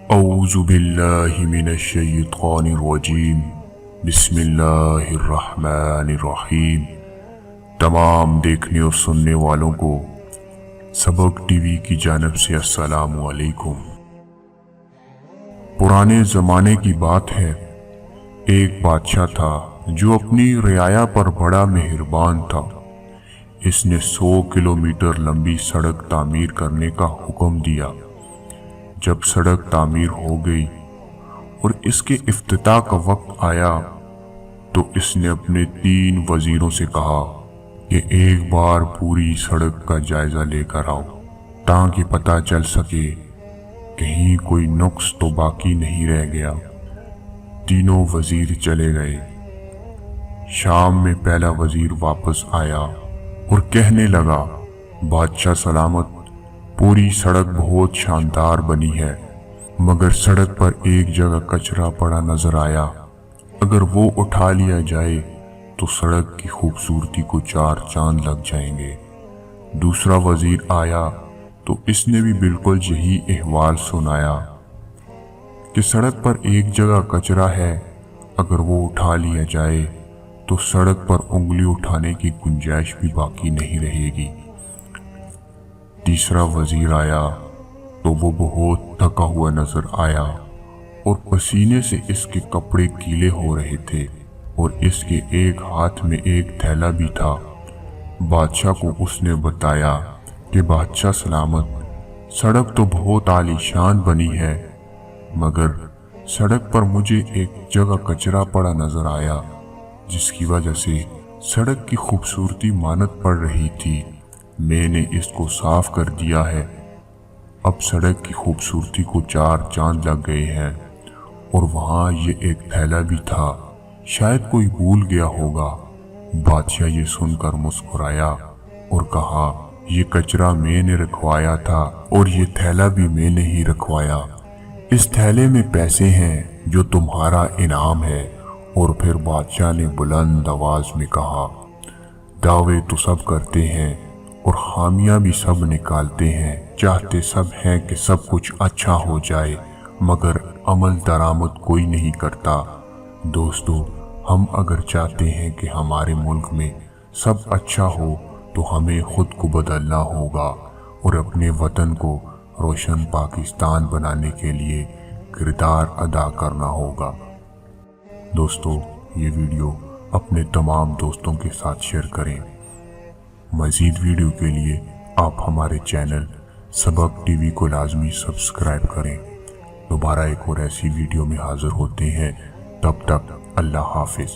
औज़ु बिल्लाहि मिनश्शैतानिर्रजीम बिस्मिल्लाहिर्रहमानिर्रहीम। तमाम देखने और सुनने वालों को सबक टीवी की जानिब से अस्सलामु अलैकुम। पुराने ज़माने की बात है, एक बादशाह था जो अपनी रियाया पर बड़ा मेहरबान था। इसने 100 किलोमीटर लंबी सड़क तामीर करने का हुक्म दिया। जब सड़क तामीर हो गई और इसके इफ्तिताह का वक्त आया तो इसने अपने 3 वजीरों से कहा कि एक बार पूरी सड़क का जायजा लेकर आओ ताकि पता चल सके कहीं कोई नुक्स तो बाकी नहीं रह गया। तीनों वजीर चले गए। शाम में पहला वजीर वापस आया और कहने लगा, बादशाह सलामत, पूरी सड़क बहुत शानदार बनी है, मगर सड़क पर एक जगह कचरा पड़ा नजर आया। अगर वो उठा लिया जाए तो सड़क की खूबसूरती को 4 चांद लग जाएंगे। दूसरा वजीर आया तो इसने भी बिल्कुल यही अहवाल सुनाया कि सड़क पर एक जगह कचरा है, अगर वो उठा लिया जाए तो सड़क पर उंगली उठाने की गुंजाइश भी बाकी नहीं रहेगी। तीसरा वजीर आया तो वो बहुत थका हुआ नजर आया और पसीने से इसके कपड़े गीले हो रहे थे और इसके एक हाथ में एक थैला भी था। बादशाह को उसने बताया कि बादशाह सलामत, सड़क तो बहुत आलीशान बनी है, मगर सड़क पर मुझे एक जगह कचरा पड़ा नजर आया जिसकी वजह से सड़क की खूबसूरती मानत पड़ रही थी। मैंने इसको साफ कर दिया है। अब सड़क की खूबसूरती को 4 चांद लग गए हैं। और वहां ये एक थैला भी था, शायद कोई भूल गया होगा। बादशाह ये सुनकर मुस्कुराया और कहा, ये कचरा मैंने रखवाया था और ये थैला भी मैंने ही रखवाया। इस थैले में पैसे हैं जो तुम्हारा इनाम है। और फिर बादशाह ने बुलंद आवाज में कहा, दावे तो सब करते हैं और हामियां भी सब निकालते हैं, चाहते सब हैं कि सब कुछ अच्छा हो जाए, मगर अमल दरामद कोई नहीं करता। दोस्तों, हम अगर चाहते हैं कि हमारे मुल्क में सब अच्छा हो तो हमें खुद को बदलना होगा और अपने वतन को रोशन पाकिस्तान बनाने के लिए किरदार अदा करना होगा। दोस्तों, ये वीडियो अपने तमाम दोस्तों के साथ शेयर करें। मज़ीद वीडियो के लिए आप हमारे चैनल सबक टीवी को लाजमी सब्सक्राइब करें। दोबारा एक और ऐसी वीडियो में हाजिर होते हैं, तब तक अल्लाह हाफिज।